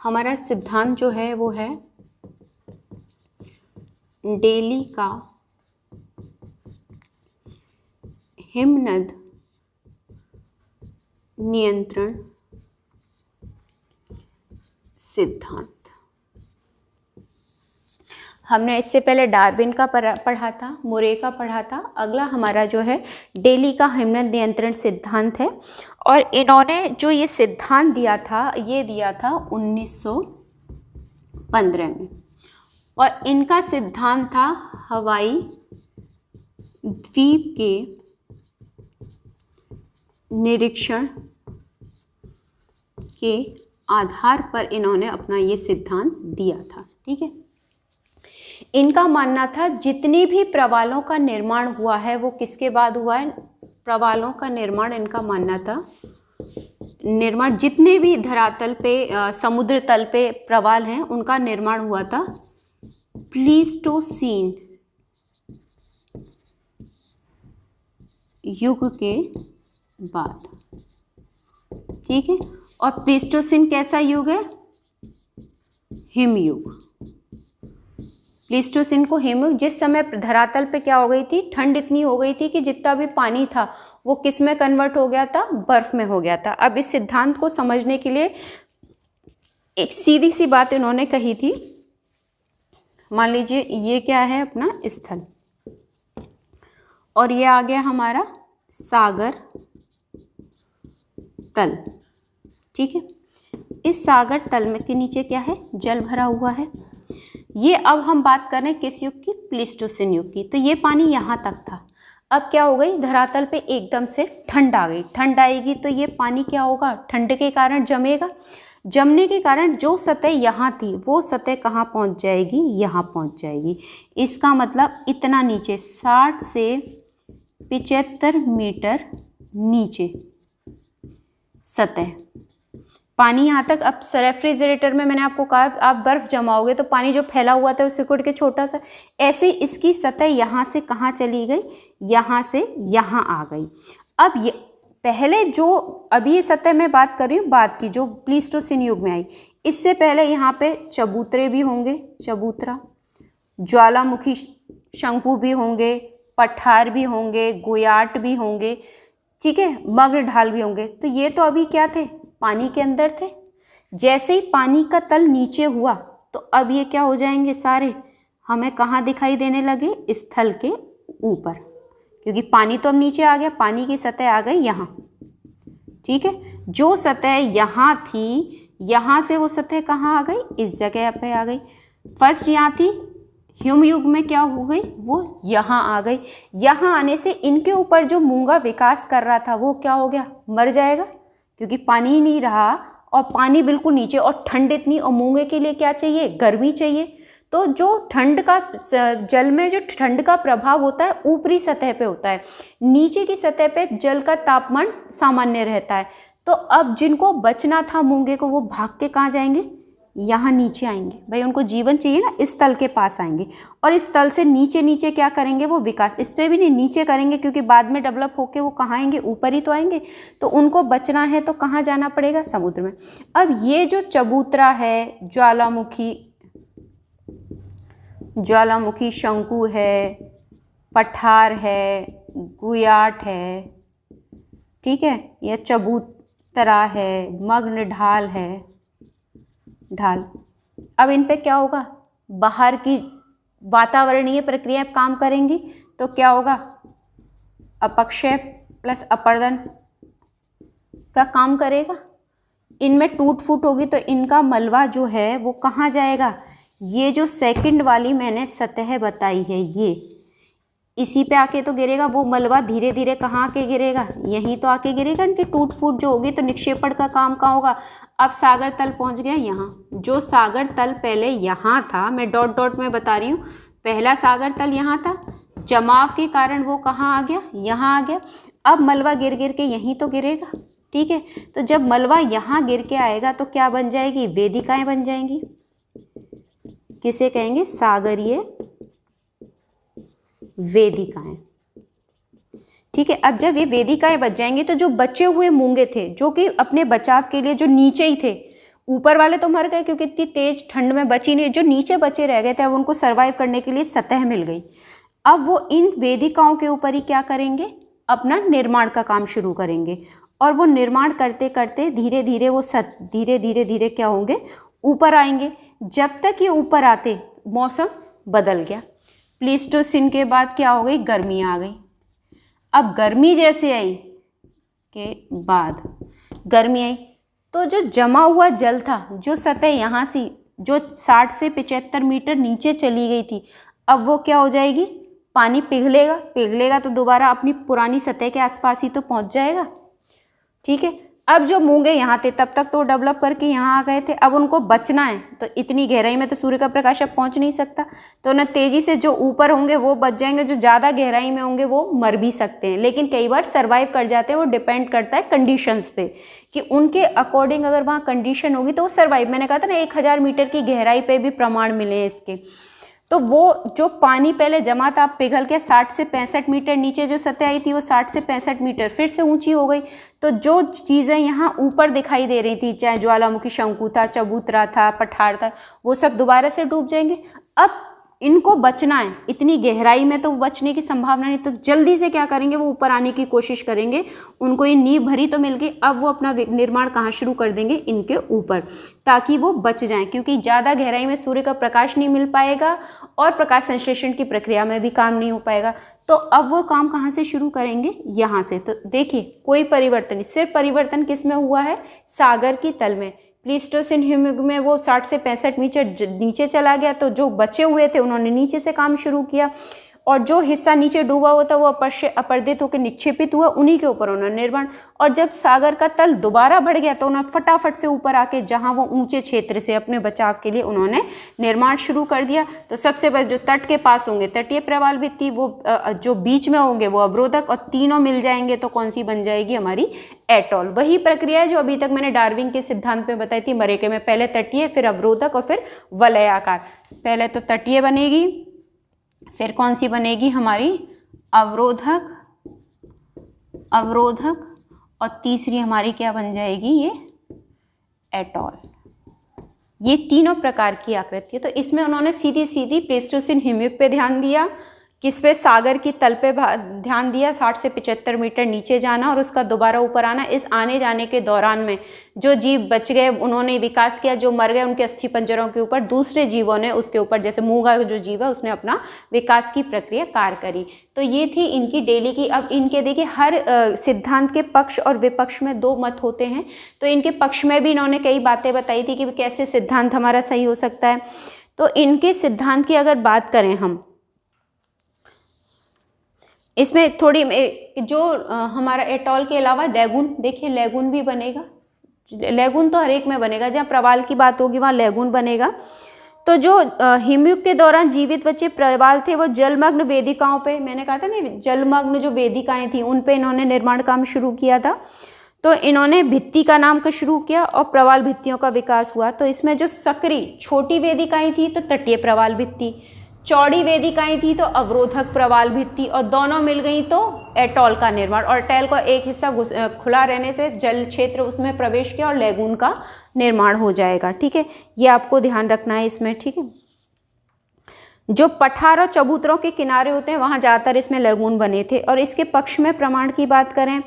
हमारा सिद्धांत जो है वो है डेली का हिमनद नियंत्रण सिद्धांत। हमने इससे पहले डार्विन का पढ़ा था, मुरे का पढ़ा था। अगला हमारा जो है डेली का हिमनद नियंत्रण सिद्धांत है। और इन्होंने जो ये सिद्धांत दिया था, ये दिया था 1915 में। और इनका सिद्धांत था हवाई द्वीप के निरीक्षण के आधार पर इन्होंने अपना ये सिद्धांत दिया था। ठीक है, इनका मानना था जितनी भी प्रवालों का निर्माण हुआ है वो किसके बाद हुआ है? प्रवालों का निर्माण, इनका मानना था निर्माण जितने भी धरातल पे समुद्र तल पे प्रवाल हैं उनका निर्माण हुआ था प्लीस्टोसीन युग के बाद। ठीक है, और प्लीस्टोसीन कैसा युग है? हिमयुग। प्लीस्टोसीन को हिमयुग, जिस समय धरातल पे क्या हो गई थी? ठंड इतनी हो गई थी कि जितना भी पानी था वो किस में कन्वर्ट हो गया था? बर्फ में हो गया था। अब इस सिद्धांत को समझने के लिए एक सीधी सी बात इन्होंने कही थी। मान लीजिए ये क्या है? अपना स्थल, और ये आ गया हमारा सागर तल। ठीक है, इस सागर तल में के नीचे क्या है? जल भरा हुआ है। ये अब हम बात कर रहे हैं किस युग की? प्लीस्टोसीन युग की। तो ये पानी यहाँ तक था। अब क्या हो गई? धरातल पे एकदम से ठंड आ गई। ठंड आएगी तो ये पानी क्या होगा? ठंड के कारण जमेगा। जमने के कारण जो सतह यहाँ थी वो सतह कहाँ पहुँच जाएगी? यहाँ पहुँच जाएगी। इसका मतलब इतना नीचे 60 से 75 मीटर नीचे सतह पानी यहाँ तक। अब रेफ्रिजरेटर में मैंने आपको कहा आप बर्फ जमाओगे तो पानी जो फैला हुआ था वो सिकुड़ के छोटा सा, ऐसे इसकी सतह यहाँ से कहाँ चली गई? यहाँ से यहाँ आ गई। अब ये पहले जो अभी ये सतह मैं बात कर रही हूँ बाद की, जो प्लीस्टोसीन युग में आई, इससे पहले यहाँ पे चबूतरे भी होंगे, चबूतरा, ज्वालामुखी शंकु भी होंगे, पठार भी होंगे, गुयाट भी होंगे। ठीक है, मग्न ढाल भी होंगे। तो ये तो अभी क्या थे? पानी के अंदर थे। जैसे ही पानी का तल नीचे हुआ तो अब ये क्या हो जाएंगे? सारे हमें कहाँ दिखाई देने लगे? स्थल के ऊपर, क्योंकि पानी तो अब नीचे आ गया, पानी की सतह आ गई यहाँ। ठीक है, जो सतह यहाँ थी, यहाँ से वो सतह कहाँ आ गई? इस जगह पे आ गई। फर्स्ट यहाँ थी, हिमयुग में क्या हो गई? वो यहाँ आ गई। यहाँ आने से इनके ऊपर जो मूंगा विकास कर रहा था वो क्या हो गया? मर जाएगा, क्योंकि पानी ही नहीं रहा और पानी बिल्कुल नीचे, और ठंड इतनी, और मूंगे के लिए क्या चाहिए? गर्मी चाहिए। तो जो ठंड का जल में जो ठंड का प्रभाव होता है ऊपरी सतह पे होता है, नीचे की सतह पे जल का तापमान सामान्य रहता है। तो अब जिनको बचना था मूंगे को, वो भाग के कहाँ जाएंगे? यहाँ नीचे आएंगे। भाई उनको जीवन चाहिए ना, इस तल के पास आएंगे, और इस तल से नीचे नीचे क्या करेंगे? वो विकास, इस पे भी नहीं, नीचे करेंगे, क्योंकि बाद में डेवलप होके वो कहाँ आएंगे? ऊपर ही तो आएंगे। तो उनको बचना है तो कहाँ जाना पड़ेगा? समुद्र में। अब ये जो चबूतरा है, ज्वालामुखी शंकु है, पठार है, गुयाट है, ठीक है, यह चबूतरा है, मग्न ढाल है, ढाल। अब इन पे क्या होगा? बाहर की वातावरणीय प्रक्रियाएं काम करेंगी तो क्या होगा? अपक्षय प्लस अपर्दन का काम करेगा। इनमें टूट फूट होगी तो इनका मलबा जो है वो कहाँ जाएगा? ये जो सेकंड वाली मैंने सतह बताई है, ये इसी पे आके तो गिरेगा। वो मलबा धीरे धीरे कहाँ आके गिरेगा? यहीं तो आके गिरेगा। इनकी टूट फूट जो होगी तो निक्षेपण का काम कहाँ होगा? अब सागर तल पहुँच गया यहाँ। जो सागर तल पहले यहाँ था, मैं डॉट डॉट में बता रही हूँ, पहला सागर तल यहाँ था, जमाव के कारण वो कहाँ आ गया? यहाँ आ गया। अब मलबा गिर गिर के यहीं तो गिरेगा। ठीक है, तो जब मलबा यहाँ गिर के आएगा तो क्या बन जाएगी? वेदिकाएं बन जाएंगी। किसे कहेंगे? सागरीय वेदिकाएं। ठीक है, अब जब ये वेदिकाएं बच जाएंगी तो जो बचे हुए मूंगे थे, जो कि अपने बचाव के लिए जो नीचे ही थे, ऊपर वाले तो मर गए क्योंकि इतनी तेज ठंड में बची नहीं, जो नीचे बचे रह गए थे अब उनको सर्वाइव करने के लिए सतह मिल गई। अब वो इन वेदिकाओं के ऊपर ही क्या करेंगे, अपना निर्माण का काम शुरू करेंगे और वो निर्माण करते करते धीरे धीरे वो धीरे धीरे धीरे क्या होंगे, ऊपर आएंगे। जब तक ये ऊपर आते मौसम बदल गया। प्लीस्टोसिन के बाद क्या हो गई, गर्मी आ गई। अब गर्मी जैसे आई के बाद गर्मी आई तो जो जमा हुआ जल था, जो सतह यहाँ से जो 60 से 75 मीटर नीचे चली गई थी, अब वो क्या हो जाएगी, पानी पिघलेगा तो दोबारा अपनी पुरानी सतह के आसपास ही तो पहुँच जाएगा। ठीक है, अब जो मूंगे यहाँ थे तब तक तो डेवलप करके यहाँ आ गए थे, अब उनको बचना है तो इतनी गहराई में तो सूर्य का प्रकाश अब पहुँच नहीं सकता, तो ना तेजी से जो ऊपर होंगे वो बच जाएंगे, जो ज़्यादा गहराई में होंगे वो मर भी सकते हैं, लेकिन कई बार सर्वाइव कर जाते हैं। वो डिपेंड करता है कंडीशंस पे कि उनके अकॉर्डिंग अगर वहाँ कंडीशन होगी तो वो सर्वाइव। मैंने कहा था ना 1000 मीटर की गहराई पे भी प्रमाण मिले हैं इसके। तो वो जो पानी पहले जमा था पिघल के 60 से 65 मीटर नीचे जो सतह आई थी वो 60 से 65 मीटर फिर से ऊंची हो गई। तो जो चीज़ें यहाँ ऊपर दिखाई दे रही थी, चाहे ज्वालामुखी शंकु था, चबूतरा था, पठार था, वो सब दोबारा से डूब जाएंगे। अब इनको बचना है, इतनी गहराई में तो बचने की संभावना नहीं, तो जल्दी से क्या करेंगे, वो ऊपर आने की कोशिश करेंगे। उनको ये नींव भरी तो मिल गई, अब वो अपना निर्माण कहाँ शुरू कर देंगे, इनके ऊपर, ताकि वो बच जाएं, क्योंकि ज़्यादा गहराई में सूर्य का प्रकाश नहीं मिल पाएगा और प्रकाश संश्लेषण की प्रक्रिया में भी काम नहीं हो पाएगा। तो अब वो काम कहाँ से शुरू करेंगे, यहाँ से। तो देखिए कोई परिवर्तन नहीं, सिर्फ परिवर्तन किस में हुआ है, सागर की तल में। प्लीस्टोसिन युग में वो 60 से 65 मीटर नीचे चला गया, तो जो बचे हुए थे उन्होंने नीचे से काम शुरू किया, और जो हिस्सा नीचे डूबा हुआ था वो अपरदित होकर निक्षेपित हुआ, उन्हीं के ऊपर उन्होंने निर्माण। और जब सागर का तल दोबारा बढ़ गया तो उन्होंने फटाफट से ऊपर आके जहां वो ऊंचे क्षेत्र से अपने बचाव के लिए उन्होंने निर्माण शुरू कर दिया। तो सबसे पहले जो तट के पास होंगे तटीय प्रवाल भित्ति, वो जो बीच में होंगे वो अवरोधक, और तीनों मिल जाएंगे तो कौन सी बन जाएगी, हमारी एटॉल। वही प्रक्रिया है जो अभी तक मैंने डार्विन के सिद्धांत में बताई थी मरेके में, पहले तटीय, फिर अवरोधक और फिर वलयाकार। पहले तो तटीय बनेगी, फिर कौन सी बनेगी, हमारी अवरोधक, और तीसरी हमारी क्या बन जाएगी, ये एटॉल। ये तीनों प्रकार की आकृति है। तो इसमें उन्होंने सीधी सीधी प्लीस्टोसिन हिमयुग पे ध्यान दिया, किस पे, सागर की तल पे ध्यान दिया, 60 से 75 मीटर नीचे जाना और उसका दोबारा ऊपर आना। इस आने जाने के दौरान में जो जीव बच गए उन्होंने विकास किया, जो मर गए उनके अस्थि पंजरों के ऊपर दूसरे जीवों ने उसके ऊपर, जैसे मूंगा जो जीव है उसने अपना विकास की प्रक्रिया कार्य करी। तो ये थी इनकी डेली की। अब इनके देखिए हर सिद्धांत के पक्ष और विपक्ष में 2 मत होते हैं, तो इनके पक्ष में भी इन्होंने कई बातें बताई थी कि कैसे सिद्धांत हमारा सही हो सकता है। तो इनके सिद्धांत की अगर बात करें हम, इसमें थोड़ी जो हमारा एटॉल के अलावा लैगून, देखिए लैगून भी बनेगा। लैगून तो हर एक में बनेगा, जहाँ प्रवाल की बात होगी वहाँ लैगून बनेगा। तो जो हिमयुग के दौरान जीवित बचे प्रवाल थे वो जलमग्न वेदिकाओं पे, मैंने कहा था ना जलमग्न जो वेदिकाएं थी उन पे इन्होंने निर्माण काम शुरू किया था। तो इन्होंने भित्ति का नाम का शुरू किया और प्रवाल भित्तियों का विकास हुआ। तो इसमें जो सक्रिय छोटी वेदिकाएं थी तो तटीय प्रवाल भित्ति, चौड़ी वेदिकाएं थी तो अवरोधक प्रवाल भित्ति, और दोनों मिल गई तो एटॉल का निर्माण। और एटॉल का एक हिस्सा खुला रहने से जल क्षेत्र उसमें प्रवेश किया और लैगून का निर्माण हो जाएगा। ठीक है, ये आपको ध्यान रखना है इसमें। ठीक है, जो पठार और चबूतरों के किनारे होते हैं वहाँ ज़्यादातर इसमें लैगून बने थे। और इसके पक्ष में प्रमाण की बात करें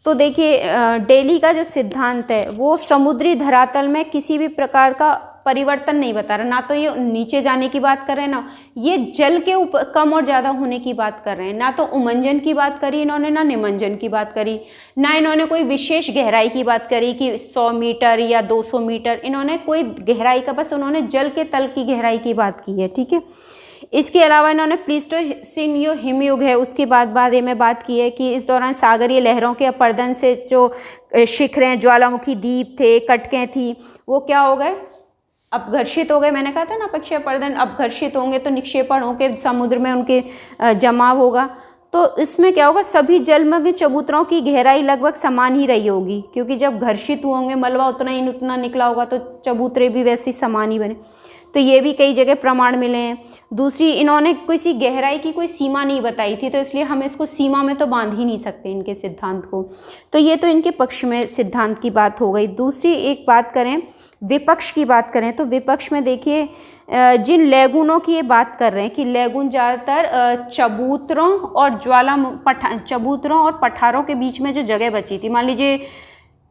तो देखिए डेली का जो सिद्धांत है वो समुद्री धरातल में किसी भी प्रकार का परिवर्तन नहीं बता रहा, ना तो ये नीचे जाने की बात कर रहे हैं, ना ये जल के ऊपर कम और ज़्यादा होने की बात कर रहे हैं, ना तो उमंजन की बात करी इन्होंने, ना निमंजन की बात करी, ना इन्होंने कोई विशेष गहराई की बात करी कि 100 मीटर या 200 मीटर, इन्होंने कोई गहराई का, बस उन्होंने जल के तल की गहराई की बात की है। ठीक है, इसके अलावा इन्होंने प्लीस्टोसिन जो हिमयुग है उसके बाद में बात की है कि इस दौरान सागरीय लहरों के अपर्दन से जो शिखरें, ज्वालामुखी द्वीप थे, कटकें थी, वो क्या हो गए, अपघर्षित हो गए। मैंने कहा था ना अपक्षय अपर्दन अपघर्षित होंगे तो निक्षेपण होकर समुद्र में उनके जमाव होगा। तो इसमें क्या होगा, सभी जलमग्न चबूतरों की गहराई लगभग समान ही रही होगी, क्योंकि जब घर्षित होंगे मलबा उतना निकला होगा तो चबूतरे भी वैसे ही समान ही बने। तो ये भी कई जगह प्रमाण मिले हैं। दूसरी, इन्होंने किसी गहराई की कोई सीमा नहीं बताई थी, तो इसलिए हम इसको सीमा में तो बांध ही नहीं सकते इनके सिद्धांत को। तो ये तो इनके पक्ष में सिद्धांत की बात हो गई। दूसरी एक बात करें विपक्ष की बात करें तो विपक्ष में देखिए जिन लैगूनों की ये बात कर रहे हैं कि लैगून ज़्यादातर चबूतरों और पठारों के बीच में जो जगह बची थी, मान लीजिए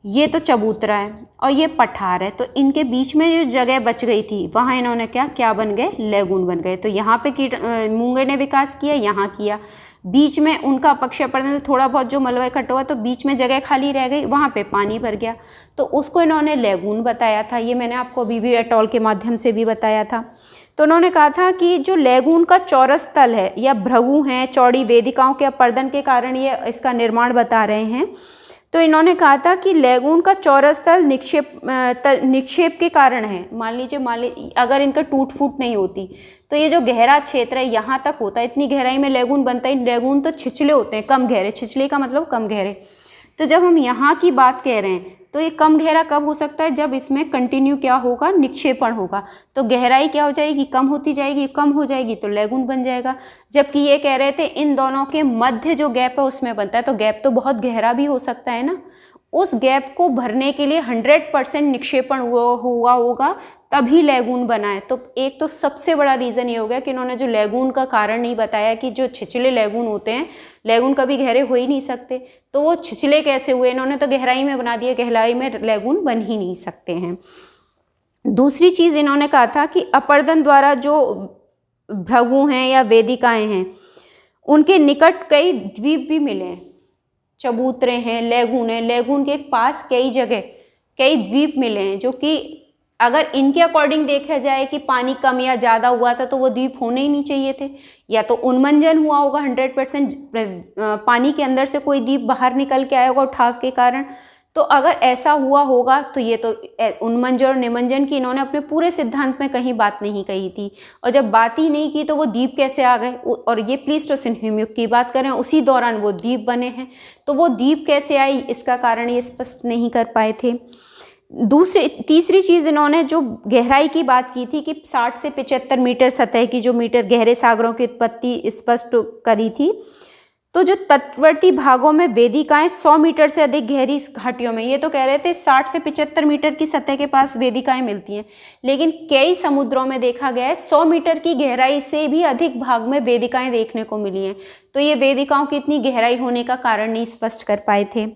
ये तो चबूतरा है और ये पठार है, तो इनके बीच में जो जगह बच गई थी वहाँ इन्होंने क्या बन गए, लैगून बन गए। तो यहाँ पे मूंगे ने विकास किया, यहाँ किया, बीच में उनका अपक्ष अपर्दन थोड़ा बहुत जो मलबा इकट्ठा हुआ तो बीच में जगह खाली रह गई, वहाँ पे पानी भर गया, तो उसको इन्होंने लैगून बताया था। ये मैंने आपको बीबी एट अल के माध्यम से भी बताया था। तो उन्होंने कहा था कि जो लैगून का चौरस तल है या भृगु हैं, चौड़ी वेदिकाओं के अपर्दन के कारण ये इसका निर्माण बता रहे हैं। तो इन्होंने कहा था कि लैगून का चौरस तल निक्षेप के कारण है। मान लीजिए अगर इनका टूट फूट नहीं होती तो ये जो गहरा क्षेत्र है यहाँ तक होता है, इतनी गहराई में लैगून बनता है। लैगून तो छिछले होते हैं, कम गहरे, छिछले का मतलब कम गहरे। तो जब हम यहाँ की बात कह रहे हैं तो ये कम गहरा कब हो सकता है, जब इसमें कंटिन्यू क्या होगा, निक्षेपण होगा। तो गहराई क्या हो जाएगी, कम होती जाएगी, कम हो जाएगी तो लैगून बन जाएगा। जबकि ये कह रहे थे इन दोनों के मध्य जो गैप है उसमें बनता है, तो गैप तो बहुत गहरा भी हो सकता है ना। उस गैप को भरने के लिए 100% निक्षेपण हुआ होगा तभी लैगून बना है। तो एक तो सबसे बड़ा रीज़न ये हो गया कि इन्होंने जो लैगून का कारण नहीं बताया कि जो छिछले लैगून होते हैं, लैगून कभी गहरे हो ही नहीं सकते, तो वो छिछले कैसे हुए, इन्होंने तो गहराई में बना दिया, गहराई में लैगून बन ही नहीं सकते हैं। दूसरी चीज़ इन्होंने कहा था कि अपर्दन द्वारा जो भृगु हैं या वेदिकाएँ हैं उनके निकट कई द्वीप भी मिले हैं, चबूतरे हैं, लैगून है, लैगून के पास कई जगह कई द्वीप मिले हैं, जो कि अगर इनके अकॉर्डिंग देखा जाए कि पानी कम या ज़्यादा हुआ था तो वो द्वीप होने ही नहीं चाहिए थे, या तो उन्मंजन हुआ होगा 100%, पानी के अंदर से कोई द्वीप बाहर निकल के आया होगा उठाव के कारण। तो अगर ऐसा हुआ होगा तो ये तो उन्मंजन और निमंजन की इन्होंने अपने पूरे सिद्धांत में कहीं बात नहीं कही थी, और जब बात ही नहीं की तो वो द्वीप कैसे आ गए। और ये प्लीस्टोसिन हिमयुग की बात करें, उसी दौरान वो द्वीप बने हैं, तो वो द्वीप कैसे आई इसका कारण ये स्पष्ट नहीं कर पाए थे। तीसरी चीज़ इन्होंने जो गहराई की बात की थी कि 60 से 75 मीटर सतह की जो मीटर गहरे सागरों की उत्पत्ति स्पष्ट करी थी। तो जो तटवर्ती भागों में वेदिकाएं 100 मीटर से अधिक गहरी घाटियों में, ये तो कह रहे थे 60 से 75 मीटर की सतह के पास वेदिकाएं मिलती हैं, लेकिन कई समुद्रों में देखा गया है 100 मीटर की गहराई से भी अधिक भाग में वेदिकाएं देखने को मिली हैं। तो ये वेदिकाओं की इतनी गहराई होने का कारण नहीं स्पष्ट कर पाए थे।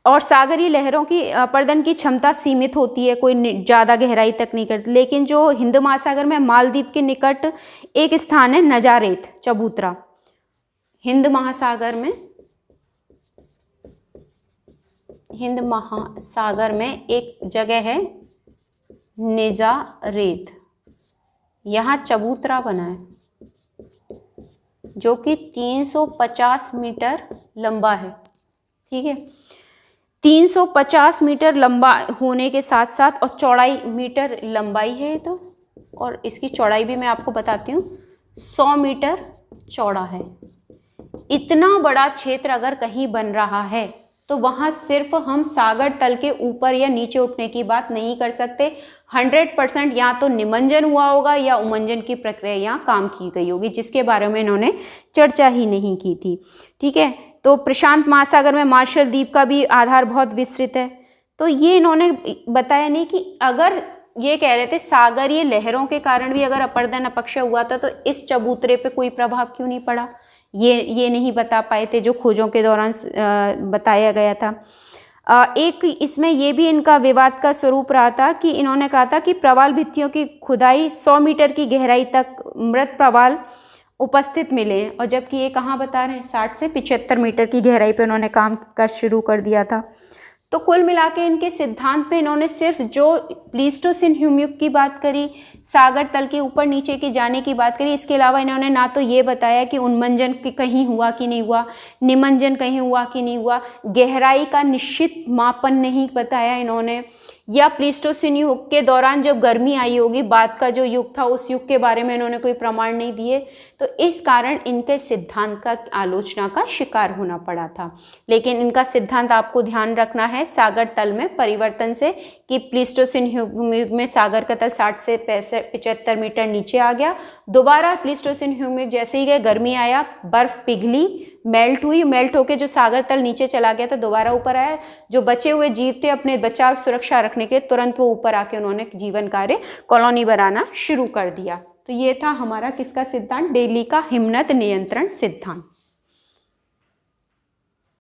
और सागरीय लहरों की अपर्दन की क्षमता सीमित होती है, कोई ज़्यादा गहराई तक नहीं करती। लेकिन जो हिंद महासागर में मालदीव के निकट एक स्थान है नजारेत चबूतरा, हिंद महासागर में एक जगह है निजारेत, यहाँ चबूतरा बना है जो कि 350 मीटर लंबा है। ठीक है, 350 मीटर लंबा होने के साथ साथ और चौड़ाई मीटर लंबाई है तो, और इसकी चौड़ाई भी मैं आपको बताती हूँ 100 मीटर चौड़ा है। इतना बड़ा क्षेत्र अगर कहीं बन रहा है तो वहाँ सिर्फ हम सागर तल के ऊपर या नीचे उठने की बात नहीं कर सकते। 100% या तो निमंजन हुआ होगा या उमंजन की प्रक्रिया यहाँ काम की गई होगी, जिसके बारे में इन्होंने चर्चा ही नहीं की थी। ठीक है, तो प्रशांत महासागर में मार्शल द्वीप का भी आधार बहुत विस्तृत है। तो ये इन्होंने बताया नहीं कि अगर ये कह रहे थे सागरीय लहरों के कारण भी अगर अपर्दन अपक्ष हुआ था तो इस चबूतरे पे कोई प्रभाव क्यों नहीं पड़ा, ये नहीं बता पाए थे, जो खोजों के दौरान बताया गया था। एक इसमें ये भी इनका विवाद का स्वरूप रहा था कि इन्होंने कहा था कि प्रवाल भित्तियों की खुदाई 100 मीटर की गहराई तक मृत प्रवाल उपस्थित मिले हैं, और जबकि ये कहाँ बता रहे हैं 60 से 75 मीटर की गहराई पे उन्होंने काम कर शुरू कर दिया था। तो कुल मिला के इनके सिद्धांत पे इन्होंने सिर्फ जो प्लीस्टोसिन हिमयुग की बात करी, सागर तल के ऊपर नीचे की जाने की बात करी, इसके अलावा इन्होंने ना तो ये बताया कि उन्मंजन कहीं हुआ कि नहीं हुआ, निमंजन कहीं हुआ कि नहीं हुआ, गहराई का निश्चित मापन नहीं बताया इन्होंने, या प्लीस्टोसिन युग के दौरान जब गर्मी आई होगी बाद का जो युग था उस युग के बारे में इन्होंने कोई प्रमाण नहीं दिए। तो इस कारण इनके सिद्धांत का आलोचना का शिकार होना पड़ा था। लेकिन इनका सिद्धांत आपको ध्यान रखना है है सागर तल में परिवर्तन से कि प्लीस्टोसिन युग में सागर का तल 60 से 75 मीटर नीचे आ गया। दोबारा प्लीस्टोसिन युग में जैसे ही गए गर्मी आया, बर्फ पिघली, मेल्ट हुई, मेल्ट होके जो सागर तल नीचे चला गया था दोबारा ऊपर आया। जो बचे हुए जीव थे अपने बचाव सुरक्षा रखने के लिए तुरंत वो ऊपर आके उन्होंने जीवन कार्य कॉलोनी बनाना शुरू कर दिया। तो ये था हमारा किसका सिद्धांत, डेली का हिमनद नियंत्रण सिद्धांत।